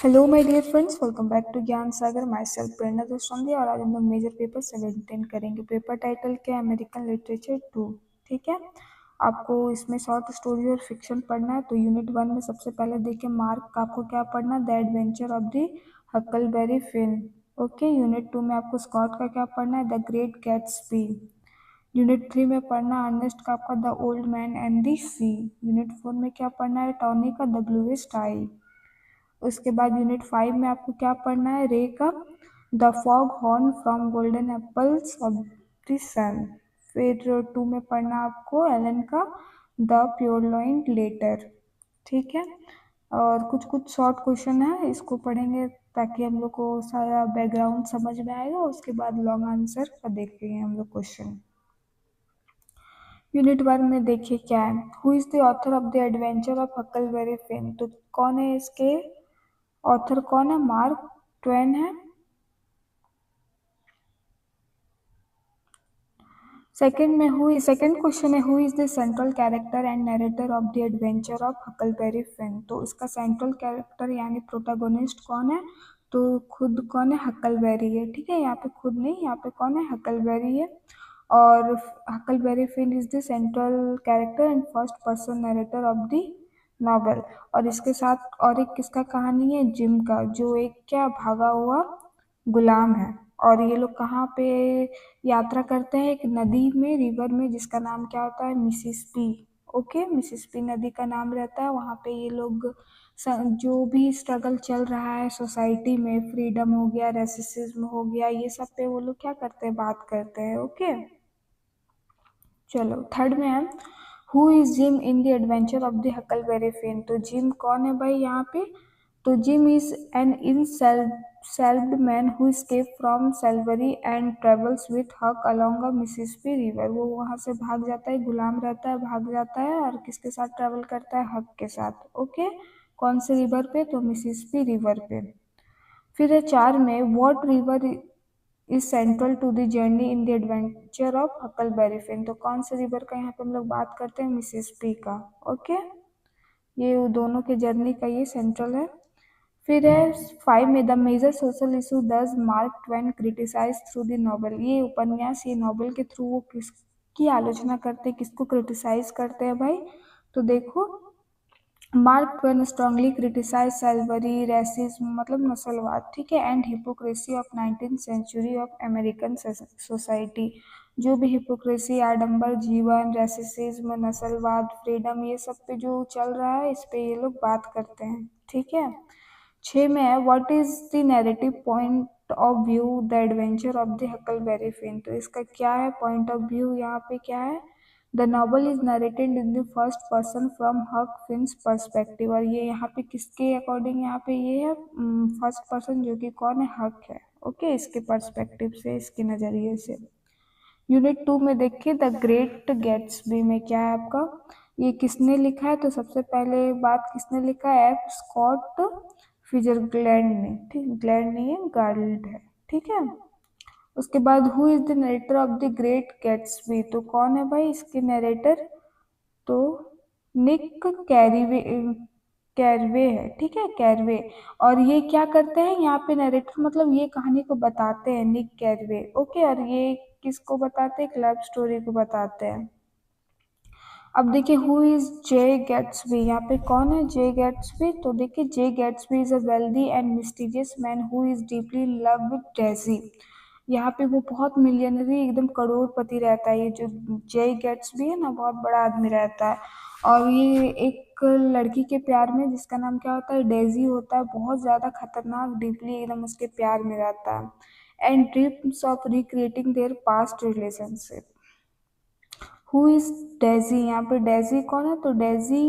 Hello my dear friends, welcome back to Gyan Sagar. My self प्रेरणा दोस्तों। और आज हम लोग मेजर पेपर 17 करेंगे। पेपर टाइटल क्या है? American literature 2। ठीक है, आपको इसमें शॉर्ट स्टोरी और फिक्शन पढ़ना है। तो यूनिट 1 में सबसे पहले देखिए मार्क आपको क्या पढ़ना है? The adventure of the Huckleberry fin. Okay, unit 2 में आपको स्कॉट का क्या पढ़ना है? The Great Gatsby. यूनिट 3 में पढ़ना अर्नेस्ट का आपका the old man and the sea. Unit 4 में क्या पढ़ना है? टॉनी का द ब्लूएस्ट आई। उसके बाद यूनिट 5 में आपको क्या पढ़ना है? रे का the fog horn from golden apples of the sun. फिर 2 में पढ़ना आपको एलन का द प्योरलॉइन लेटर। ठीक है, और कुछ कुछ शॉर्ट क्वेश्चन है, इसको पढ़ेंगे ताकि हम लोग को सारा बैकग्राउंड समझ में आएगा। उसके बाद लॉन्ग आंसर का देखेंगे हम लोग क्वेश्चन। यूनिट 1 में देखिए क्या है? Who is the author of the adventure of Huckleberry Finn. तो कौन है इसके ऑथर? कौन है? मार्क ट्वेन है। सेकंड क्वेश्चन है who is the central character and narrator of the adventure of Huckleberry Finn. तो इसका सेंट्रल कैरेक्टर यानी प्रोटोगोनिस्ट कौन है? तो खुद कौन है? हकलबेरी है। ठीक है, यहाँ पे खुद नहीं, यहाँ पे कौन है? हकलबेरी है। और Huckleberry Finn is the central character and first person narrator of the novel. और इसके साथ और एक किसका कहानी है? जिम का, जो एक क्या भागा हुआ गुलाम है। और ये लोग कहाँ पे यात्रा करते हैं? एक नदी में, रिवर में, जिसका नाम क्या होता है? मिसिसिपी। ओके, मिसिसिपी नदी का नाम रहता है। वहाँ पे ये लोग जो भी स्ट्रगल चल रहा है सोसाइटी में, फ्रीडम हो गया, रेसिज्म हो गया, ये सब पे वो लोग क्या करते हैं? बात करते हैं। ओके, चलो थर्ड में है who is Jim in the adventure of the Huckleberry Finn. तो जिम कौन है भाई यहाँ पे? तो Jim is an enslaved man who escaped from slavery and travels with Huck along a Mississippi river. वो वहां से भाग जाता है, गुलाम रहता है, भाग जाता है, और किसके साथ ट्रेवल करता है? हक के साथ। ओके, कौन से रिवर पे? तो मिसिसिपी रिवर पे। फिर है 4 में what river is central to the journey in the adventure of Huckleberry Finn. तो कौन से रिवर का यहाँ पे हम लोग बात करते हैं? मिसिसिपी का। ओके, ये दोनों के जर्नी का ये सेंट्रल है। फिर है 5 में the major social issue does Mark Twain criticize through the novel. ये उपन्यास, ये नॉवल के थ्रू वो किसकी आलोचना करते हैं, किसको क्रिटिसाइज करते हैं भाई? तो देखो, Mark Twain strongly criticize slavery, racism मतलब नस्लवाद, ठीक है, and hypocrisy of 19th century of American society. जो भी हिपोक्रेसी, आडंबर जीवन, रेसिज्म, नस्लवाद, फ्रीडम, ये सब पे जो चल रहा है, इस पे ये लोग बात करते हैं। ठीक है, 6 में है what is the narrative point of view the adventure of the Huckleberry Finn. तो इसका क्या है पॉइंट ऑफ व्यू? यहाँ पे क्या है? The novel is narrated in the first person from हक फिन्स पर्सपेक्टिव। और ये यहाँ पे किसके अकॉर्डिंग यहाँ पे ये है? फर्स्ट पर्सन, जो कि कौन है? हक है। ओके, इसके पर्सपेक्टिव से, इसके नज़रिए से। यूनिट 2 में देखिए द ग्रेट गैट्सबी में क्या है आपका? ये किसने लिखा है? तो सबसे पहले बात किसने लिखा है? एफ स्कॉट फिजरग्लैंड ने। ठीक, ग्लैंड नहीं है, गार्ल्ड है। ठीक है, उसके बाद who is the narrator of the Great Gatsby. तो कौन है भाई इसके नरेटर? तो निक कैरीवे, कैरवे है। ठीक है, कैरवे। और ये क्या करते हैं यहाँ पे? नरेटर मतलब ये कहानी को बताते हैं, निक कैरवे। ओके, और ये किसको बताते हैं? लव स्टोरी को बताते हैं। अब देखिए हु इज जे गैट्सबी। यहाँ पे कौन है जे गैट्सबी? तो देखिए J Gatsby is a wealthy and mysterious man who is deeply in love with Daisy. यहाँ पे वो बहुत मिलियनरी, एकदम करोड़पति रहता है। ये जो जे गैट्सबी है ना, बहुत बड़ा आदमी रहता है। और ये एक लड़की के प्यार में, जिसका नाम क्या होता है? डेजी होता है। बहुत ज़्यादा खतरनाक, डीपली एकदम उसके प्यार में रहता है। And dreams of recreating their past relationship. Who is Daisy? यहाँ पे डेजी कौन है? तो Daisy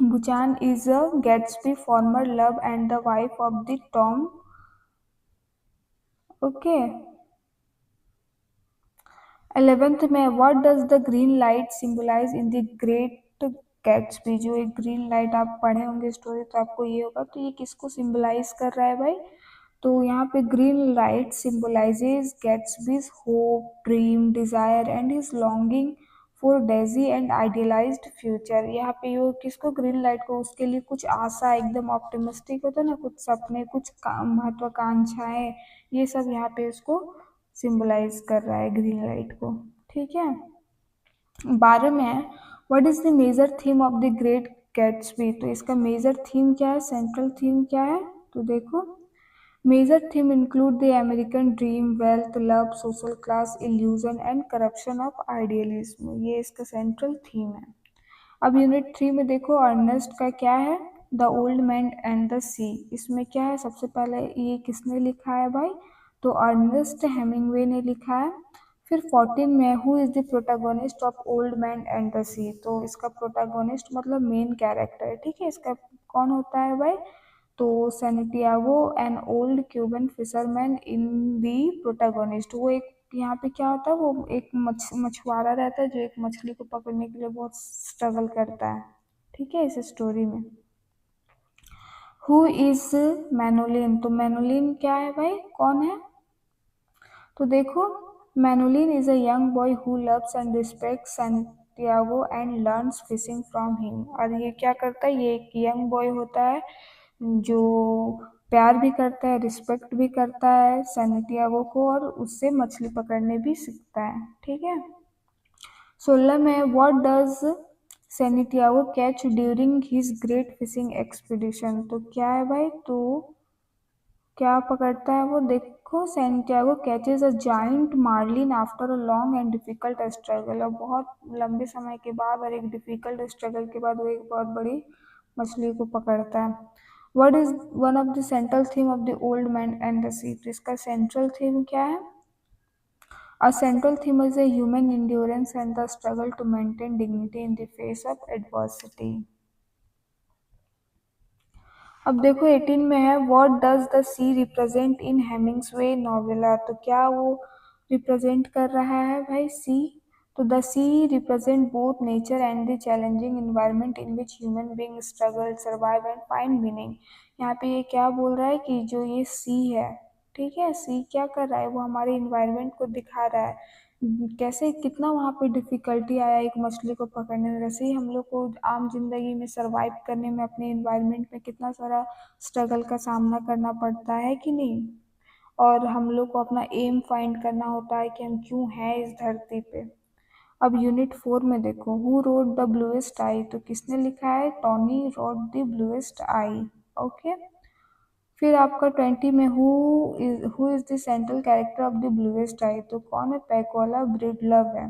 Buchanan is a Gatsby former love and the wife of the Tom. Okay, 11th में what does the green light symbolize in the Great Gatsby. जो एक green light आप पढ़े होंगे स्टोरी तो आपको ये होगा। तो ये किसको सिंबलाइज कर रहा है भाई? तो यहाँ पे green light symbolizes Gatsby's hope, dream, desire and his longing for Daisy and idealized future. यहाँ पे वो किसको, ग्रीन लाइट को, उसके लिए कुछ आशा, एकदम ऑप्टिमिस्टिक होता है ना, कुछ सपने, कुछ महत्वाकांक्षाएं, ये सब यहाँ पे उसको सिंबलाइज कर रहा है ग्रीन लाइट को। ठीक है। 12 में है what is the major theme of the Great Gatsby. तो इसका मेजर थीम क्या है, सेंट्रल थीम क्या है, तो देखो major theme include the American dream, wealth, love, social class, illusion and corruption of idealism. ये इसका सेंट्रल थीम है। अब यूनिट 3 में देखो अर्नेस्ट का क्या है, the old man and the Sea. इसमें क्या है, सबसे पहले ये किसने लिखा है भाई, तो अर्नेस्ट हेमिंगवे ने लिखा है। फिर 14 में who is the protagonist of Old man and the Sea. तो इसका प्रोटागोनिस्ट मतलब मेन कैरेक्टर, ठीक है, इसका कौन होता है भाई, तो Santiago an old Cuban fisherman in the protagonist. वो एक यहाँ पे क्या होता है, वो एक मछुआरा रहता है जो एक मछली को पकड़ने के लिए बहुत स्ट्रगल करता है, ठीक है, इस स्टोरी में। हु इज मैनोलिन, तो मैनोलिन क्या है भाई, कौन है, तो देखो Manolin is a young boy who loves and respects Santiago and learns fishing from him. और ये क्या करता है, ये एक यंग बॉय होता है जो प्यार भी करता है, रिस्पेक्ट भी करता है सैंटियागो को, और उससे मछली पकड़ने भी सीखता है। ठीक है। 16 में what does Santiago catch during his great fishing expedition. तो क्या है भाई, तो क्या पकड़ता है वो, देखो Santiago catches a giant marlin after a long and difficult struggle. और बहुत लंबे समय के बाद और एक डिफिकल्ट स्ट्रगल के बाद वो एक बहुत बड़ी मछली को पकड़ता है। What is one of the central theme of the old man and the Sea. तो इसका सेंट्रल थीम क्या है, a central theme is a human endurance and the struggle to maintain dignity in the face of adversity। अब देखो 18 में है what does the sea represent in Hemingway's novella. तो क्या वो रिप्रेजेंट कर रहा है भाई, सी, तो the sea represent both nature and the challenging environment in which human being struggle, survive and find meaning. यहाँ पे ये क्या बोल रहा है कि जो ये सी है, ठीक है, सी क्या कर रहा है, वो हमारे इन्वायरमेंट को दिखा रहा है कैसे कितना वहाँ पे डिफिकल्टी आया एक मछली को पकड़ने में। वैसे ही हम लोग को आम जिंदगी में सरवाइव करने में अपने इन्वायरमेंट में कितना सारा स्ट्रगल का सामना करना पड़ता है कि नहीं, और हम लोग को अपना एम फाइंड करना होता है कि हम क्यों हैं इस धरती पे। अब यूनिट 4 में देखो who wrote the Bluest Eye. तो किसने लिखा है, Toni wrote the Bluest Eye. Okay. फिर आपका 20 में who is the central character of the Bluest Eye. तो कौन है, पैकोला ब्रिडलव है।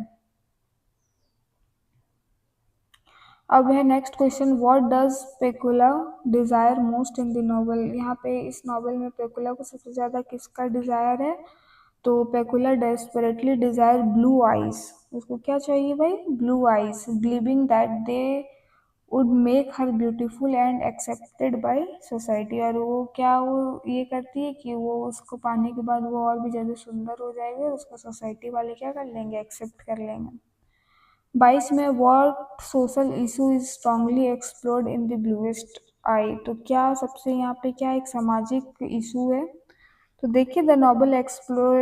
अब है next question what does Pecola desire most in the novel. यहाँ पे इस नॉवल में पेकुला को सबसे ज्यादा किसका डिजायर है, तो पेकुला डेस्परेटली डिजायर ब्लू आईज। उसको क्या चाहिए भाई, blue eyes, believing that they would make her beautiful and accepted by society. और वो क्या, वो ये करती है कि वो उसको पाने के बाद वो और भी ज़्यादा सुंदर हो जाएगी और उसको सोसाइटी वाले क्या कर लेंगे, एक्सेप्ट कर लेंगे। 22 में what social issue is strongly explored in the Bluest Eye. तो क्या सबसे यहाँ पे क्या एक सामाजिक इशू है, तो देखिए the novel explore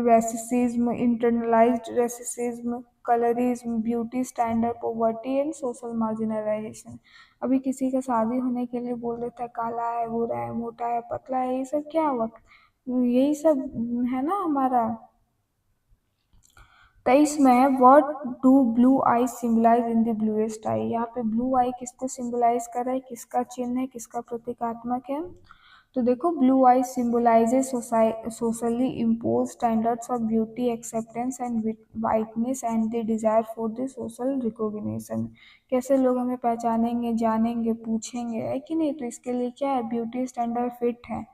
racism, internalised racism, colourism, beauty standard, poverty and social marginalisation. अभी किसी का शादी होने के लिए बोल देता है काला है, गोरा है, मोटा है, पतला है, ये सब क्या हुआ, यही सब है ना हमारा। 23 में है what do blue eye symbolize in the Bluest Eye. यहाँ पे ब्लू आई किसको सिंबलाइज कर रहा है, किसका चिन्ह है, किसका प्रतीकात्मक है, तो देखो blue I symbolizes socially impose standards of beauty, acceptance and whiteness and the desire for the social recognition. कैसे लोग हमें पहचानेंगे, जानेंगे, पूछेंगे, है कि नहीं, तो इसके लिए क्या है, ब्यूटी स्टैंडर्ड फिट है,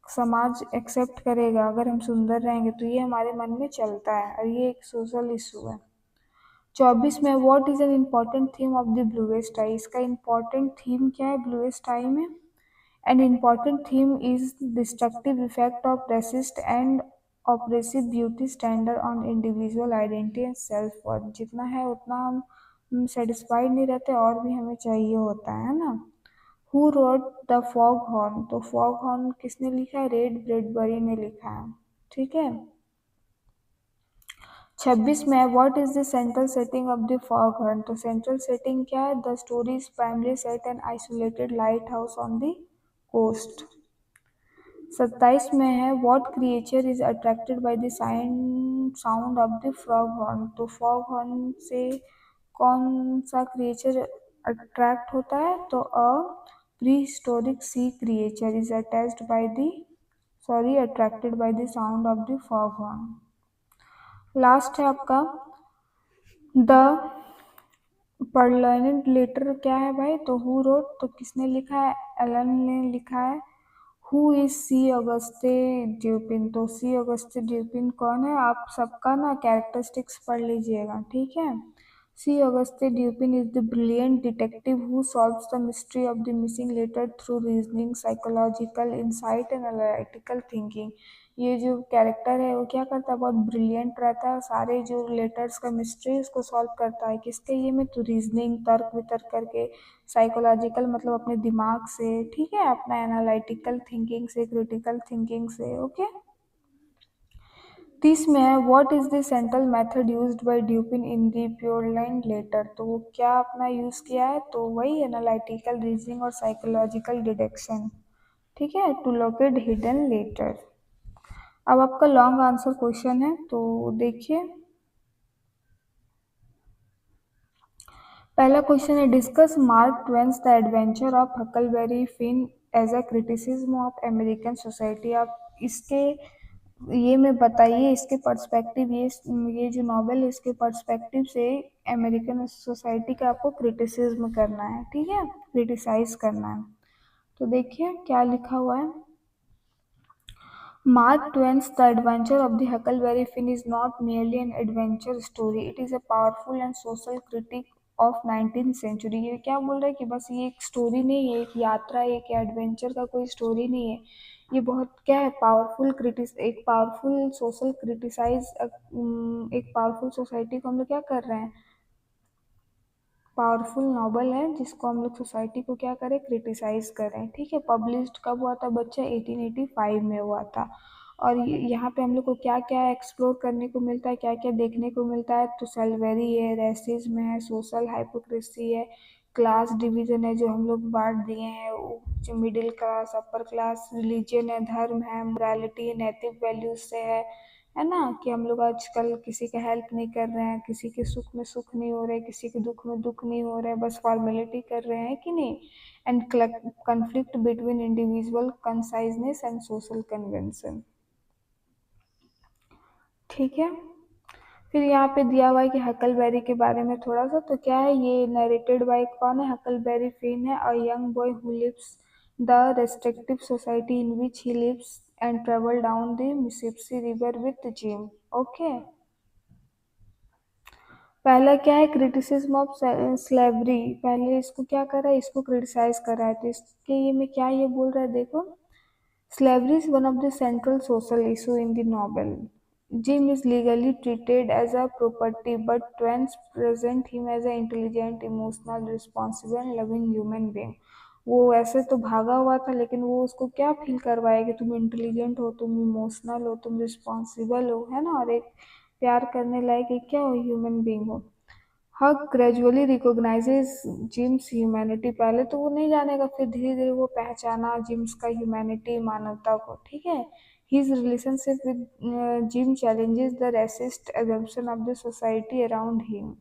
समाज एक्सेप्ट करेगा अगर हम सुंदर रहेंगे, तो ये हमारे मन में चलता है और ये एक सोशल इशू है। 24 में what is an important theme of the Bluest Eye. इसका इम्पॉर्टेंट थीम क्या है ब्लूएस्ट आई में, an important theme is destructive effect of racist and oppressive beauty standard on individual identity and self worth. जितना है उतना हम satisfied नहीं रहते और भी हमें चाहिए होता है ना। Who wrote the fog horn. तो फॉग हॉर्न किसने लिखा है, रेड ब्रेडबरी ने लिखा है। ठीक है। 26 में what is the central setting of the fog horn. तो सेंट्रल सेटिंग क्या है? The story is primarily set an isolated lighthouse on the coast. 27 में है what creature is attracted by the sound of the frog horn. तो frog horn से कौन सा creature attract होता है? तो a prehistoric sea creature is attracted by the sound of the fog horn. Last है आपका द पर्लियन लेटर क्या है भाई? तो हु रोट, तो किसने लिखा है? एलन ने लिखा है। Who is C Auguste Dupin. तो सी अगस्ते ड्यूपिन कौन है? आप सबका ना कैरेक्टरिस्टिक्स पढ़ लीजिएगा, ठीक है। C Auguste Dupin is the brilliant detective who solves the mystery of the missing letter through reasoning, psychological insight and analytical thinking. ये जो कैरेक्टर है वो क्या करता है? बहुत ब्रिलियंट रहता है, सारे जो लेटर्स का मिस्ट्री उसको सॉल्व करता है। किसके ये में? तो रीजनिंग, तर्क वितर्क करके, साइकोलॉजिकल मतलब अपने दिमाग से, ठीक है, अपना एनालिटिकल थिंकिंग से, क्रिटिकल थिंकिंग से, ओके। 30 में है what is the central method used by Dupin in the Purloined Letter. तो वो क्या अपना यूज किया है? तो वही एनालिटिकल रीजनिंग और साइकोलॉजिकल डिडक्शन, ठीक है, टू लोकेट हिडन लेटर। अब आपका लॉन्ग आंसर क्वेश्चन है, तो देखिए। पहला क्वेश्चन है discuss Mark Twain's the adventure of Huckleberry Finn as a criticism of American society. आप इसके ये में बताइए, इसके पर्सपेक्टिव, ये जो नॉवेल है इसके पर्सपेक्टिव से अमेरिकन सोसाइटी का आपको क्रिटिसिज्म करना है, ठीक है, क्रिटिसाइज करना है। तो देखिए क्या लिखा हुआ है। Mark Twain's The Adventure of the Huckleberry Finn is not merely an adventure story, it is a powerful and social critique of 19th century। ये क्या बोल रहा है कि बस ये एक स्टोरी नहीं है, एक यात्रा, एक एडवेंचर का कोई स्टोरी नहीं है, ये बहुत क्या है? पावरफुल एक पावरफुल सोशल क्रिटिसाइज, एक पावरफुल सोसाइटी को हम लोग क्या कर रहे हैं? पावरफुल नॉवल है जिसको हम लोग सोसाइटी को क्या करें? क्रिटिसाइज करें, ठीक है। पब्लिश्ड कब हुआ था बच्चा? 1885 में हुआ था। और यहाँ पे हम लोग को क्या क्या एक्सप्लोर करने को मिलता है, क्या क्या देखने को मिलता है? तो सेल्वेरी है, रेसिज्म है, सोशल हाइपोक्रेसी है, क्लास डिवीजन है जो हम लोग बांट दिए हैं, जो middle class, upper class, religion है, धर्म है, मोरालिटी, नैतिक वैल्यूज से है ना, कि हम लोग आजकल किसी का हेल्प नहीं कर रहे हैं, किसी के सुख में सुख नहीं हो रहे, किसी के दुख में दुख नहीं हो रहे, बस फॉर्मेलिटी कर रहे हैं कि नहीं। And conflict between individual conciseness and social convention, ठीक है। फिर यहाँ पे दिया हुआ है कि हकलबेरी के बारे में थोड़ा सा, तो क्या है ये? नरेटेड बाय कौन है? हकलबेरी फिन है, a young boy who lives the restrictive society in which he lives and travel down the Mississippi river with Jim, okay. पहला क्या है? Criticism of slavery. पहले इसको क्या कर रहा है? इसको क्रिटिसाइज कर रहा है। तो इसके ये में क्या ये बोल रहा है? देखो, slavery is one of the central social issue in the novel. Jim is legally treated as a property, but Twins present him as an intelligent, emotional, responsible, and loving human being. वो ऐसे तो भागा हुआ था, लेकिन वो उसको क्या फील करवाया कि तुम इंटेलिजेंट हो, तुम इमोशनल हो, तुम रिस्पॉन्सिबल हो, है ना, और एक प्यार करने लायक एक क्या हो? ह्यूमन बींग हो। हक ग्रेजुअली रिकॉग्नाइजेज जिम्स ह्यूमैनिटी। पहले तो वो नहीं जानेगा, फिर धीरे धीरे वो पहचाना जिम्स का ह्यूमैनिटी, मानवता को, ठीक है। His relationship with Jim challenges the racist assumption of the society around him.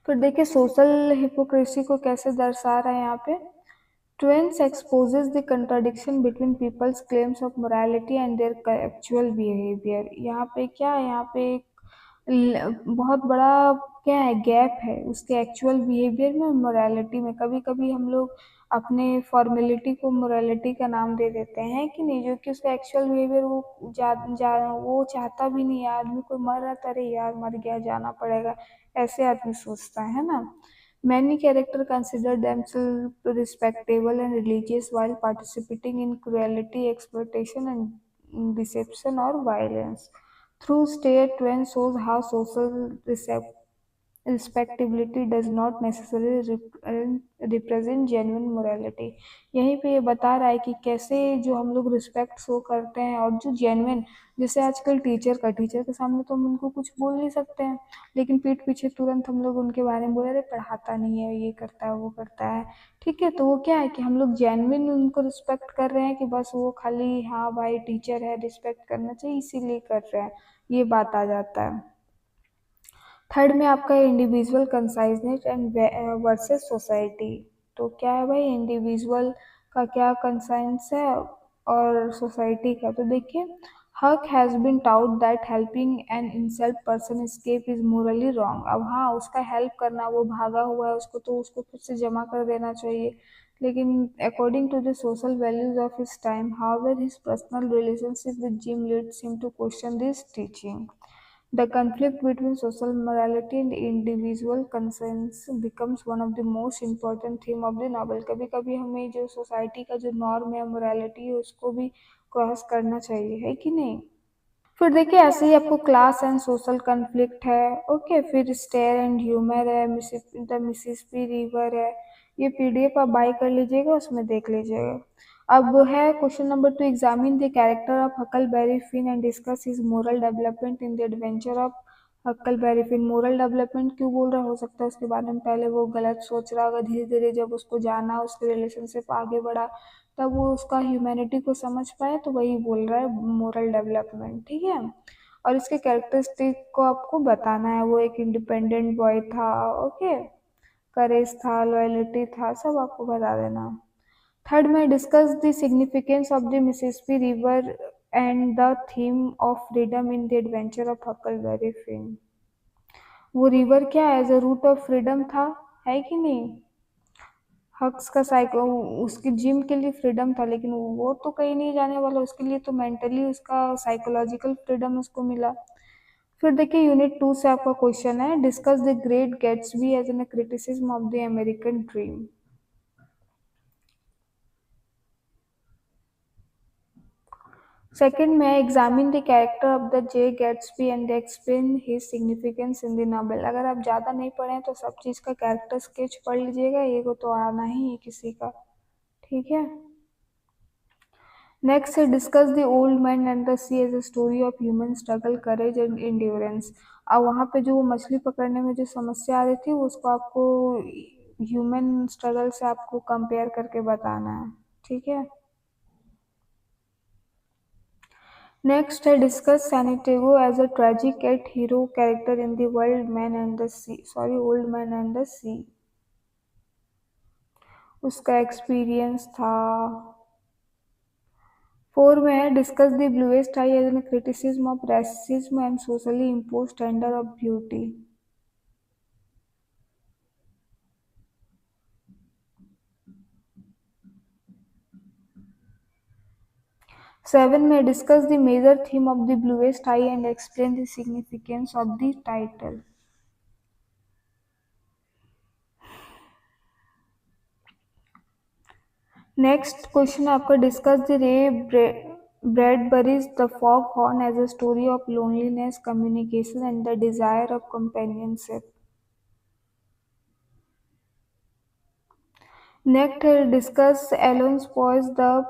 फिर देखिए सोशल हिपोक्रेसी को कैसे दर्शा रहा है यहाँ पे। ट्वेंस exposes the contradiction between people's claims of morality and their actual behavior। यहाँ पे क्या है? यहाँ पे एक बहुत बड़ा क्या है? गैप है उसके एक्चुअल बिहेवियर में और मोरालिटी में। कभी कभी हम लोग अपने फॉर्मेलिटी को मोरालिटी का नाम दे देते हैं कि नहीं, जो कि उसका एक्चुअल बिहेवियर वो चाहता भी नहीं है। आदमी कोई मर रहा था, अरे यार मर गया, जाना पड़ेगा, ऐसे आदमी सोचता है ना। Many characters consider themselves respectable and religious while participating in cruelty, exploitation, and deception or violence. Through State Twain shows how social respectability does not necessarily represent genuine morality. यहीं पे ये बता रहा है कि कैसे जो हम लोग रिस्पेक्ट शो करते हैं और जो जेन्युइन, जैसे आजकल टीचर के सामने तो हम उनको कुछ बोल नहीं सकते हैं, लेकिन पीठ पीछे तुरंत हम लोग उनके बारे में बोले अरे पढ़ाता नहीं है, ये करता है वो करता है। ठीक है, तो वो क्या है कि हम लोग जेन्युइन उनको रिस्पेक्ट कर रहे हैं कि बस वो खाली हाँ भाई टीचर है रिस्पेक्ट करना चाहिए इसीलिए कर रहे हैं, ये बात आ जाता है। थर्ड में आपका individual conciseness and versus society. तो क्या है भाई, इंडिविजुअल का क्या कंसाइंस है और सोसाइटी का। तो देखिए, Huck has been taught that helping an enslaved person escape is morally wrong. अब हाँ, उसका हेल्प करना, वो भागा हुआ है उसको तो उसको फिर से जमा कर देना चाहिए, लेकिन according to the social values of his time however his personal relationship with Jim leads him to question this teaching. The conflict between social morality and individual conscience becomes one of the most important theme of the novel। कभी कभी हमें जो society का जो norm है morality है उसको भी क्रॉस करना चाहिए, है कि नहीं। फिर देखिए ऐसे ही आपको क्लास एंड सोशल कन्फ्लिक्ट है। ओके, फिर स्टेयर एंड ह्यूमर है, द मिसिसिपी रिवर है। ये पीडीएफ आप बाय कर लीजिएगा, उसमें देख लीजिएगा। अब है question number 2, examine the character of Huckleberry fin and discuss his moral development in the adventure of Huckleberry fin. Moral development क्यों बोल रहा, हो सकता है उसके बारे में पहले वो गलत सोच रहा होगा, धीरे धीरे जब उसको जाना उसके रिलेशनशिप आगे बढ़ा तब वो उसका ह्यूमैनिटी को समझ पाए, तो वही बोल रहा है मोरल डेवलपमेंट। ठीक है, और इसके कैरेक्टरिस्टिक को आपको बताना है। वो एक इंडिपेंडेंट बॉय था, ओके, करेज था, लॉयलिटी था, सब आपको बता देना। थर्ड में discuss the significance of the Mississippi river and the theme of freedom in the adventure of Huckleberry Finn. वो रिवर क्या as a route of freedom था, है कि नहीं। हक्स का साइको उसकी जिम के लिए फ्रीडम था, लेकिन वो तो कहीं नहीं जाने वाला, उसके लिए तो मेंटली उसका साइकोलॉजिकल फ्रीडम उसको मिला। फिर देखिए यूनिट 2 से आपका क्वेश्चन है, discuss the Great Gatsby as an criticism of the American dream. Second में examine the character of the J Gatsby and explain his significance in the novel. अगर आप ज़्यादा नहीं पढ़े हैं तो सब चीज़ का कैरेक्टर स्केच पढ़ लीजिएगा, ये को तो आना ही है किसी का। ठीक है, नेक्स्ट है discuss the old man and the sea as a story of human struggle, courage and endurance. अब वहाँ पे जो मछली पकड़ने में जो समस्या आ रही थी उसको आपको ह्यूमन स्ट्रगल से आपको कंपेयर करके बताना है। ठीक है, नेक्स्ट है discuss Santiago as a tragic at hero character in the world man and the sea, sorry Old man and the Sea, उसका एक्सपीरियंस था। 4 में है discuss the Bluest Eye as an criticism of racism and socially impose standard of beauty. Seven में discuss the major theme of the Bluest Eye and explain the significance of the title. Next question आपका discuss the Ray ब्रैडबरीज the fog Horn as a story of loneliness, communication and the desire of companionship. Next discuss Allan Poe's the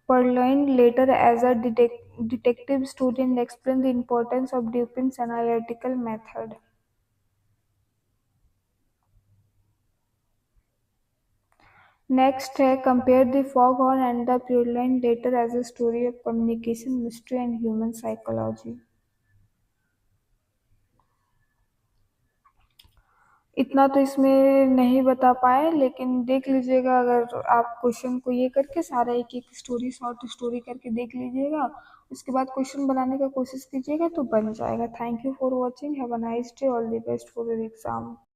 Purloined later as a detective story and explain the importance of Dupin's analytical method. Next है compare the foghorn and the Purloined later as a story of communication, mystery and human psychology. इतना तो इसमें नहीं बता पाए, लेकिन देख लीजिएगा अगर आप क्वेश्चन को ये करके सारा एक एक स्टोरी शॉर्ट स्टोरी करके देख लीजिएगा, उसके बाद क्वेश्चन बनाने का कोशिश कीजिएगा तो बन जाएगा। Thank you for watching, have a nice day, all the best for your exam.